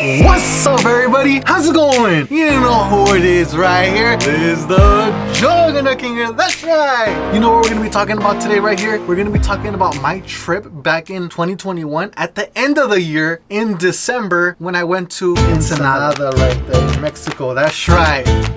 What's up, everybody? How's it going? You know who it is right here. This is the JuggernutKing here. That's right. You know what we're going to be talking about today right here? We're going to be talking about my trip back in 2021 at the end of the year in December when I went to Ensenada right there in Mexico. That's right.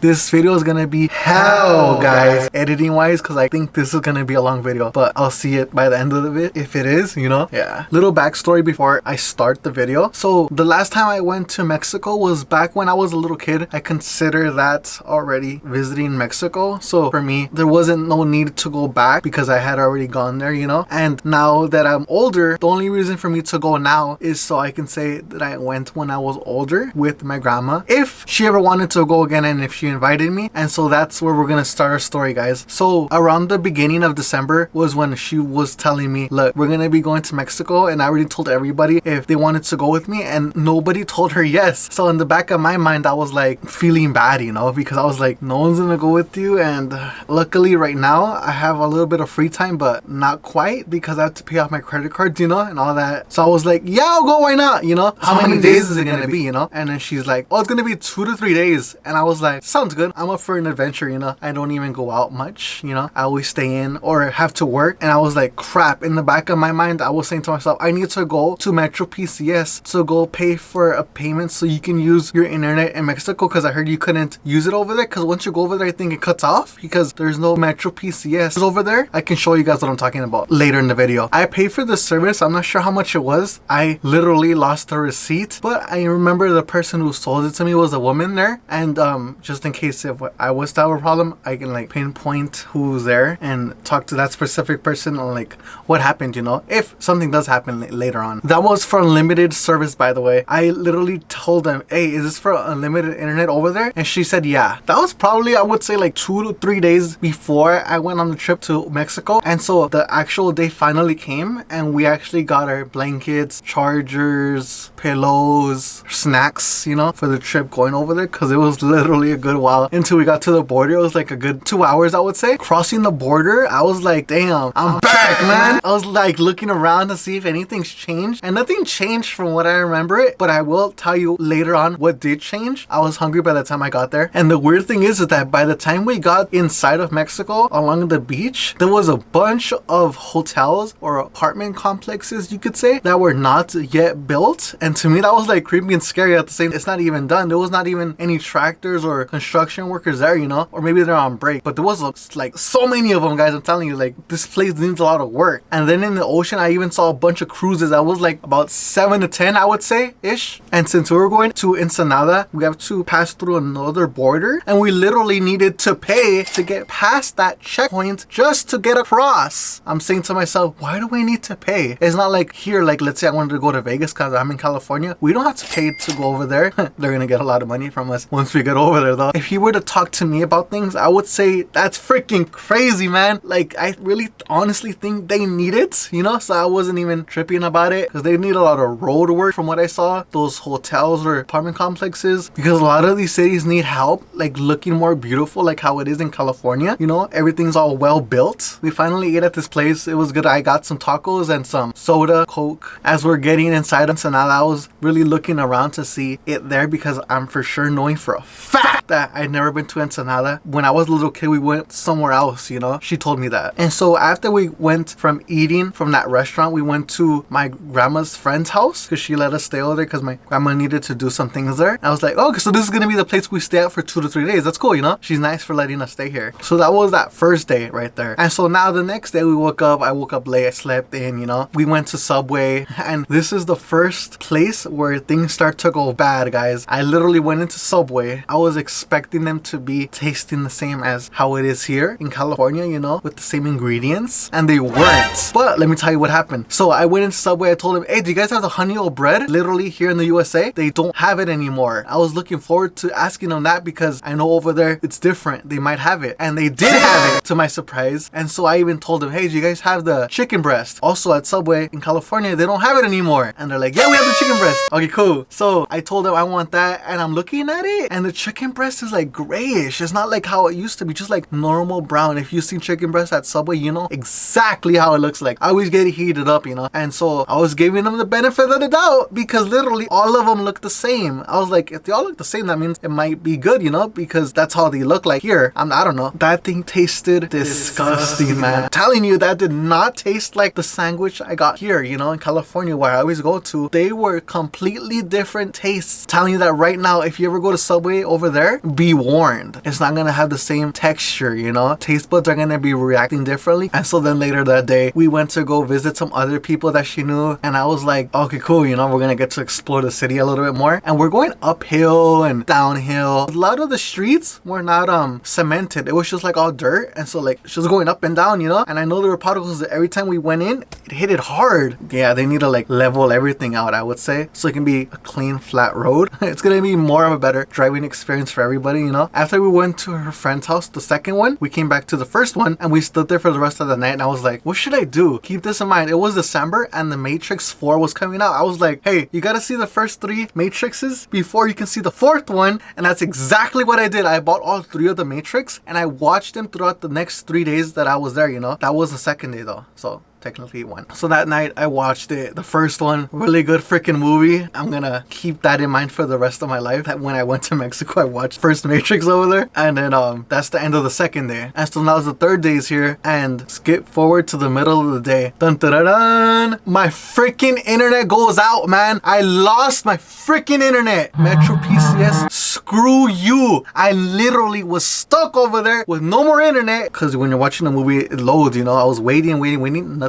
This video is gonna be hell, guys, editing wise, because I think this is gonna be a long video, but I'll see it by the end of it if it is, you know. Yeah, little backstory before I start the video. So the last time I went to Mexico was back when I was a little kid. I consider that already visiting Mexico, so for me there wasn't no need to go back because I had already gone there, you know. And now that I'm older, the only reason for me to go now is so I can say that I went when I was older with my grandma, if she ever wanted to go again and if she invited me. And so that's where we're gonna start our story, guys. So around the beginning of December was when she was telling me, look, we're gonna be going to Mexico, and I already told everybody if they wanted to go with me, and nobody told her yes. So in the back of my mind I was like feeling bad, you know, because I was like, no one's gonna go with you. And luckily right now I have a little bit of free time, but not quite, because I have to pay off my credit cards, you know, and all that. So I was like, yeah, I'll go, why not, you know. How many days is it gonna be, you know? And then she's like, oh, it's gonna be 2 to 3 days. And I was like, sounds good. I'm up for an adventure, you know. I don't even go out much, you know. I always stay in or have to work. And I was like, crap. In the back of my mind I was saying to myself, I need to go to Metro PCS to go pay for a payment so you can use your internet in Mexico, because I heard you couldn't use it over there, because once you go over there I think it cuts off because there's no Metro PCS over there. I can show you guys what I'm talking about later in the video. I paid for the service. I'm not sure how much it was. I literally lost the receipt, but I remember the person who sold it to me was a woman there. And just in case if I was to have a problem, I can like pinpoint who's there and talk to that specific person on like what happened, you know, if something does happen later on. That was for unlimited service, by the way. I literally told them, hey, is this for unlimited internet over there? And she said yeah. That was probably, I would say, like 2 to 3 days before I went on the trip to Mexico. And so the actual day finally came, and we actually got our blankets, chargers, pillows, snacks, you know, for the trip going over there, because it was literally a good while until we got to the border. It was like a good 2 hours, I would say. Crossing the border, I was like, damn, I'm back, man. I was like looking around to see if anything's changed, and nothing changed from what I remember it, but I will tell you later on what did change. I was hungry by the time I got there. And the weird thing is that by the time we got inside of Mexico along the beach, there was a bunch of hotels or apartment complexes, you could say, that were not yet built. And to me that was like creepy and scary at the same time. It's not even done. There was not even any tractors or construction workers there, you know, or maybe they're on break, but there was like so many of them, guys. I'm telling you, like, this place needs a lot of work. And then in the ocean I even saw a bunch of cruises that was like about 7 to 10, I would say, ish. And since we were going to Ensenada, we have to pass through another border, and we literally needed to pay to get past that checkpoint just to get across. I'm saying to myself, why do we need to pay? It's not like here, like let's say I wanted to go to Vegas because I'm in California, we don't have to pay to go over there. They're gonna get a lot of money from us once we get over there though. If you were to talk to me about things, I would say that's freaking crazy, man. Like, I really honestly think they need it, you know. So I wasn't even tripping about it, because they need a lot of road work from what I saw, those hotels or apartment complexes, because a lot of these cities need help like looking more beautiful, like how it is in California, you know. Everything's all well built. We finally ate at this place. It was good. I got some tacos and some soda, Coke. As we're getting inside Ensenada, I was really looking around to see it there, because I'm for sure knowing for a fact that I'd never been to Ensenada. When I was a little kid, we went somewhere else, you know. She told me that. And so after we went from eating from that restaurant, we went to my grandma's friend's house, because she let us stay over there because my grandma needed to do some things there. And I was like, oh, so this is gonna be the place we stay at for 2 to 3 days. That's cool, you know. She's nice for letting us stay here. So that was that first day right there. And so now the next day we woke up. I woke up late. I slept in, you know. We went to Subway, and this is the first place where things start to go bad, guys. I literally went into Subway. I was expecting them to be tasting the same as how it is here in California, you know, with the same ingredients, and they weren't. But let me tell you what happened. So I went into Subway. I told them, hey, do you guys have the honey oat bread? Literally here in the USA, they don't have it anymore. I was looking forward to asking them that, because I know over there it's different. They might have it, and they did have it, to my surprise. And so I even told them, hey, do you guys have the chicken breast? Also at Subway in California, they don't have it anymore. And they're like, yeah, we have the chicken breast. Okay, cool. So I told them I want that, and I'm looking at it, and the chicken breast breast is like grayish. It's not like how it used to be, just like normal brown. If you see chicken breast at Subway, you know exactly how it looks like. I always get heated up, you know, and so I was giving them the benefit of the doubt because literally all of them look the same. I was like, if they all look the same, that means it might be good, you know, because that's how they look like here. I don't know. That thing tasted disgusting, man. I'm telling you, that did not taste like the sandwich I got here, you know, in California, where I always go to. They were completely different tastes. I'm telling you that right now, if you ever go to Subway over there, be warned. It's not gonna have the same texture, you know. Taste buds are gonna be reacting differently. And so then later that day, we went to go visit some other people that she knew, and I was like, okay, cool, you know, we're gonna get to explore the city a little bit more. And we're going uphill and downhill. A lot of the streets were not cemented. It was just like all dirt, and so like she was going up and down, you know. And I know there were particles that every time we went in, it hit it hard. Yeah, they need to like level everything out, I would say, so it can be a clean flat road. It's gonna be more of a better driving experience for everybody, you know. After we went to her friend's house, the second one, we came back to the first one and we stood there for the rest of the night, and I was like, what should I do? Keep this in mind, it was December and the Matrix 4 was coming out. I was like, hey, you gotta see the first 3 Matrixes before you can see the 4th one. And that's exactly what I did. I bought all 3 of the Matrix and I watched them throughout the next 3 days that I was there, you know. That was the second day though, so technically one. So that night I watched it, the first one. Really good freaking movie. I'm gonna keep that in mind for the rest of my life. That when I went to Mexico, I watched first Matrix over there, and then that's the end of the second day. And so now the third day is here, and skip forward to the middle of the day. Dun dun dun dun! My freaking internet goes out, man. I lost my freaking internet. Metro PCS, screw you. I literally was stuck over there with no more internet, because when you're watching a movie, it loads, you know. I was waiting.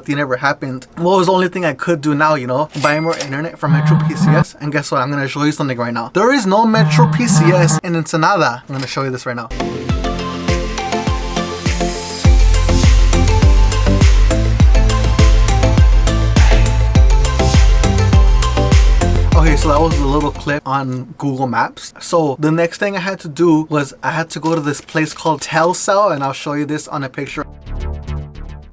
Nothing ever happened. What was the only thing I could do now, you know? Buy more internet from Metro PCS. And guess what? I'm gonna show you something right now. There is no Metro PCS in Ensenada. I'm gonna show you this right now. Okay, so that was a little clip on Google Maps. So the next thing I had to do was I had to go to this place called Telcel, and I'll show you this on a picture.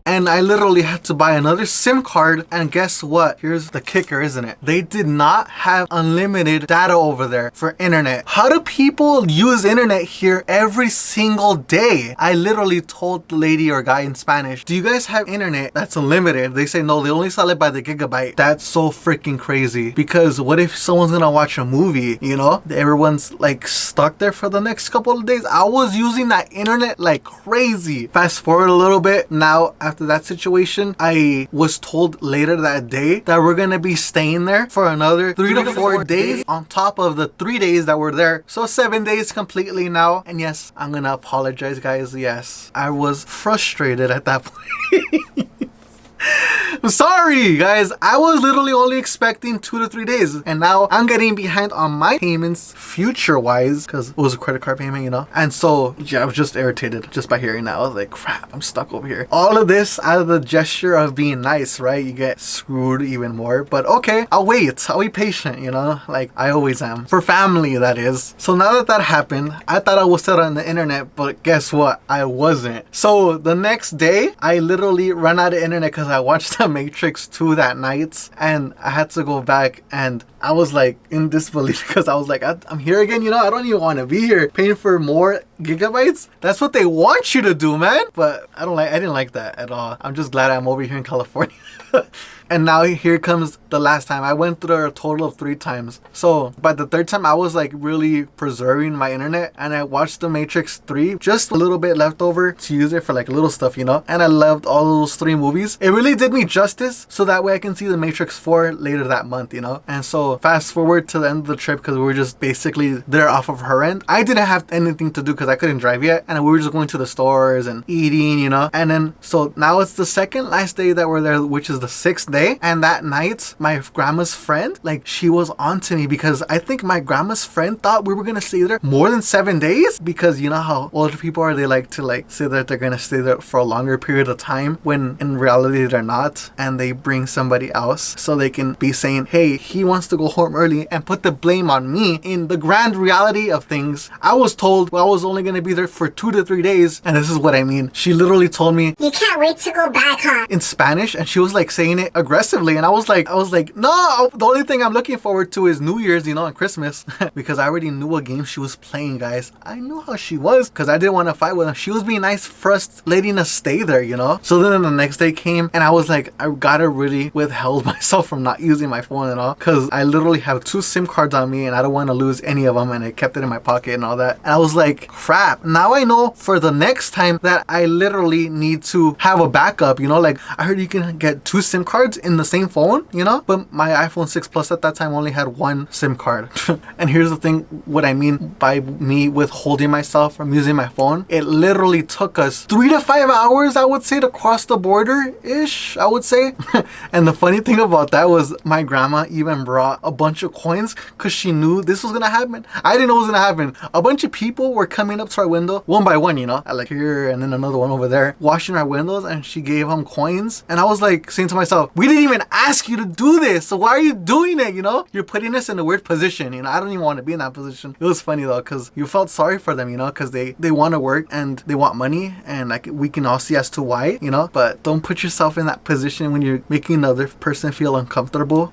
And I literally had to buy another SIM card, and guess what? Here's the kicker, isn't it? They did not have unlimited data over there for internet. How do people use internet here every single day? I literally told the lady or guy in Spanish, do you guys have internet that's unlimited? They say no, they only sell it by the gigabyte. That's so freaking crazy, because what if someone's gonna watch a movie, you know? Everyone's like stuck there for the next couple of days. I was using that internet like crazy. Fast forward a little bit, now after that situation, I was told later that day that we're gonna be staying there for another 3 to 4 days on top of the 3 days that were there. So 7 days completely now. And yes, I'm gonna apologize, guys. Yes, I was frustrated at that point. I'm sorry, guys. I was literally only expecting 2 to 3 days, and now I'm getting behind on my payments future-wise because it was a credit card payment, you know. And so, yeah, I was just irritated just by hearing that. I was like, crap, I'm stuck over here. All of this out of the gesture of being nice, right? You get screwed even more. But okay, I'll wait. I'll be patient, you know, like I always am. For family, that is. So now that that happened, I thought I was set on the internet, but guess what? I wasn't. So the next day, I literally ran out of internet because I watched the Matrix 2 that night, and I had to go back, and I was like in disbelief because I was like, I'm here again, you know. I don't even want to be here paying for more gigabytes. That's what they want you to do, man. But I didn't like that at all. I'm just glad I'm over here in California. And now here comes the last time. I went through a total of 3 times. So by the 3rd time, I was like really preserving my internet, and I watched the Matrix 3, just a little bit left over to use it for like little stuff, you know. And I loved all those 3 movies. It really did me justice, so that way I can see the Matrix 4 later that month, you know. And so fast forward to the end of the trip, because we were just basically there off of her end. I didn't have anything to do because I couldn't drive yet, and we were just going to the stores and eating, you know. And then so now it's the second last day that we're there, which is the 6th day. And that night, my grandma's friend, like, she was on to me, because I think my grandma's friend thought we were gonna stay there more than 7 days, because you know how older people are, they like to like say that they're gonna stay there for a longer period of time when in reality they're not. out and they bring somebody else so they can be saying, hey, he wants to go home early, and put the blame on me. In the grand reality of things, I was told, well, I was only going to be there for 2 to 3 days, and this is what I mean. She literally told me, you can't wait to go back, huh? In Spanish, and she was like saying it aggressively, and I was like, no, the only thing I'm looking forward to is New Year's, and Christmas, because I already knew what game she was playing, guys. I knew how she was, because I didn't want to fight with her. She was being nice for us, letting us stay there, So then the next day came, and I was like, I gotta really withheld myself from not using my phone and all, because I literally have 2 SIM cards on me, and I don't want to lose any of them, and I kept it in my pocket and all that. And I was like, crap, now I know for the next time that I literally need to have a backup, like I heard you can get 2 SIM cards in the same phone, but my iPhone 6 Plus at that time only had 1 SIM card. And here's the thing, what I mean by me withholding myself from using my phone, it literally took us 3 to 5 hours, I would say, to cross the border ish, I would say. And the funny thing about that was my grandma even brought a bunch of coins because she knew this was gonna happen. I didn't know it was gonna happen. A bunch of people were coming up to our window one by one, I like here and then another one over there, washing our windows, and she gave them coins. And I was like saying to myself, we didn't even ask you to do this, so why are you doing it? You're putting us in a weird position. I don't even want to be in that position. It was funny though, because you felt sorry for them, because they want to work and they want money, and like we can all see as to why, but don't put yourself in that position when you're making another person feel uncomfortable.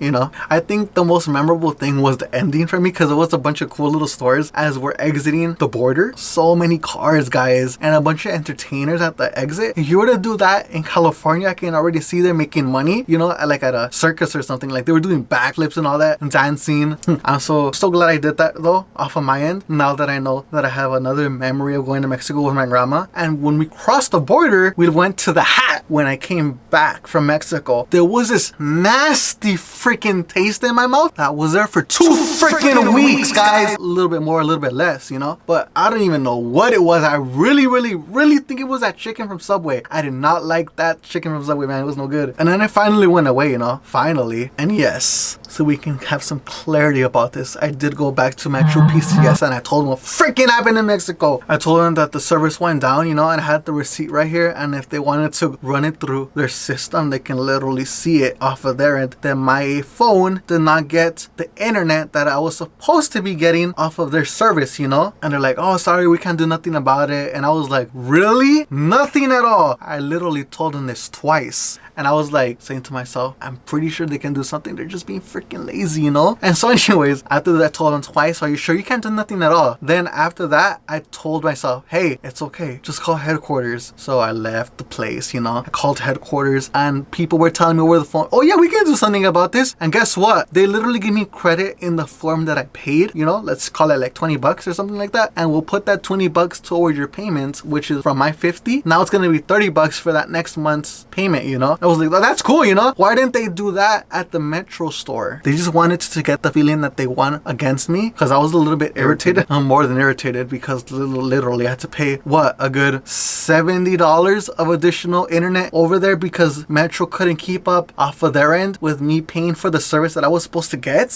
I think the most memorable thing was the ending for me, because it was a bunch of cool little stores as we're exiting the border. So many cars, guys, and a bunch of entertainers at the exit. If you were to do that in California, I can already see them making money, like at a circus or something. Like they were doing backflips and all that and dancing. I'm so glad I did that though, off of my end, now that I know that I have another memory of going to Mexico with my grandma. And when we crossed the border, we went to the Hat. When I came back from Mexico, there was this nasty freaking taste in my mouth that was there for 2 freaking weeks, guys. A little bit more, a little bit less, but I don't even know what it was. I really think it was that chicken from Subway. I did not like that chicken from Subway, man. It was no good. And then it finally went away, finally. And yes, so we can have some clarity about this, I did go back to Metro PCS and I told them what freaking happened in Mexico. I told them that the service went down, and I had the receipt right here, and if they wanted to run it through their system, they can literally see it off of there, and that my phone did not get the internet that I was supposed to be getting off of their service, And they're like, oh, sorry, we can't do nothing about it. And I was like, really? Nothing at all? I literally told them this twice. And I was like saying to myself, I'm pretty sure they can do something. They're just being freaking lazy, And so anyways, after that I told them twice, are you sure you can't do nothing at all? Then after that, I told myself, hey, it's okay. Just call headquarters. So I left the place, I called headquarters and people were telling me over the phone, oh yeah, we can do something about this. And guess what? They literally gave me credit in the form that I paid, let's call it like $20 or something like that. And we'll put that $20 toward your payments, which is from my $50. Now it's going to be $30 for that next month's payment, I was like, oh, that's cool, Why didn't they do that at the Metro store? They just wanted to get the feeling that they won against me, because I was a little bit irritated. I'm more than irritated, because literally I had to pay a good $70 of additional internet over there because Metro couldn't keep up off of their end with me paying for the service that I was supposed to get,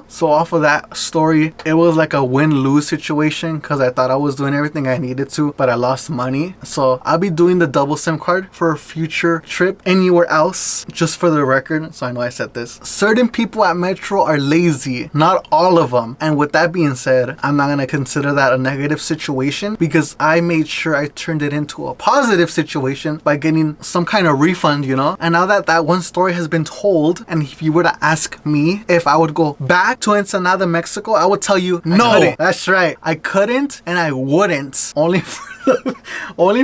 So off of that story, it was like a win-lose situation, because I thought I was doing everything I needed to, but I lost money. So I'll be doing the double SIM card for a future trip anywhere else, just for the record, so I know I said this. Certain people at Metro are lazy, not all of them. And with that being said, I'm not gonna consider that a negative situation, because I made sure I turned it into a positive situation by getting some kind of refund, And now that that one story has been told, and if you were to ask me if I would go back to Ensenada, Mexico, I would tell you no. That's right, I couldn't and I wouldn't. Only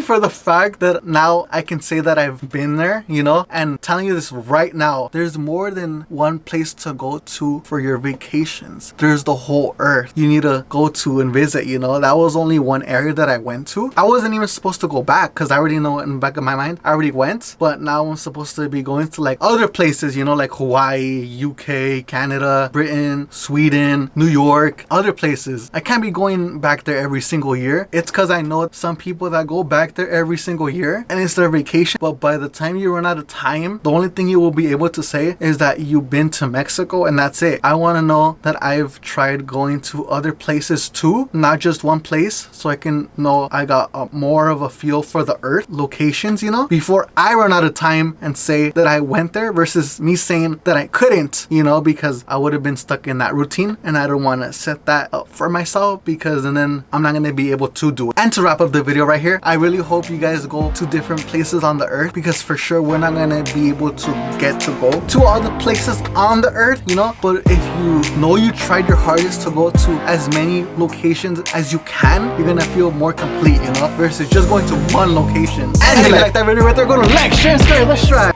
for the fact that now I can say that I've been there, and telling you this right now, there's more than one place to go to for your vacations. There's the whole earth you need to go to and visit, That was only one area that I went to. I wasn't even supposed to go back, because I already know in the back of my mind, I already went, but now I'm supposed to be going to like other places, like Hawaii, UK, Canada, Britain, Sweden, New York, other places. I can't be going back there every single year. It's because I know some some people that go back there every single year and it's their vacation, but by the time you run out of time, the only thing you will be able to say is that you've been to Mexico and that's it. I want to know that I've tried going to other places too, not just one place, so I can know I got more of a feel for the earth locations, you know, before I run out of time and say that I went there versus me saying that I couldn't, you know, because I would have been stuck in that routine and I don't want to set that up for myself, because and then I'm not going to be able to do it. And to wrap up the video right here, I really hope you guys go to different places on the earth, because for sure we're not going to be able to get to go to all the places on the earth, you know, but if you know you tried your hardest to go to as many locations as you can, you're going to feel more complete, you know, versus just going to one location. And if you like that video right there, go to like, share, and subscribe. Let's try.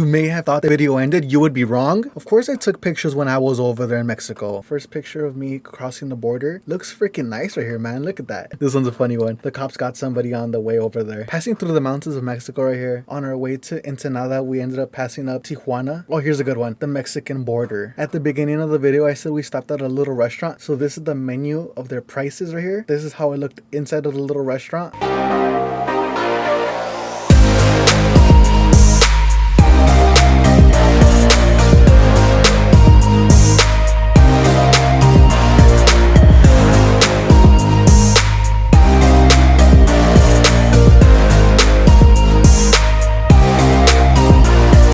May have thought the video ended, you would be wrong. Of course I took pictures when I was over there in Mexico. First picture of me crossing the border. Looks freaking nice right here, man. Look at that. This one's a funny one. The cops got somebody on the way over there. Passing through the mountains of Mexico right here. On our way to Ensenada, we ended up passing up Tijuana. Oh, here's a good one. The Mexican border. At the beginning of the video, I said we stopped at a little restaurant. So this is the menu of their prices right here. This is how it looked inside of the little restaurant.